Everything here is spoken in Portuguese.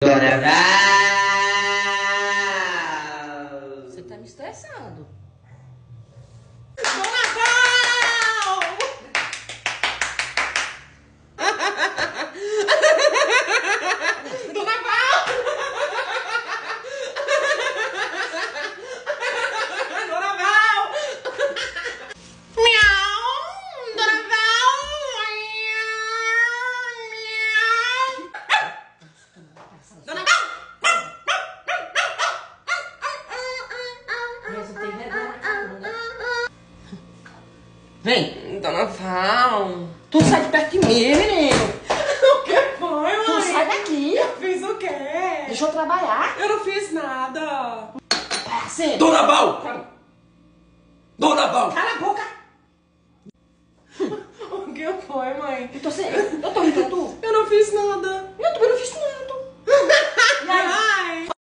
Dona Val! Você tá me estressando. Dona Val! Dona Val! Dona Val! Miau! Dona Val! Miau! Dona Val! Você tem vergonha na cara, né? Vem! Dona Val! Tu sai de perto de mim, menino! O que foi, mãe? Tu sai daqui. Eu fiz o quê? Deixa eu trabalhar. Eu não fiz nada! Parceiro. Dona Val! Dona Val! Cala a boca. O que foi, mãe? Eu tô rindo pra tu. Eu não fiz nada! Eu também não fiz nada.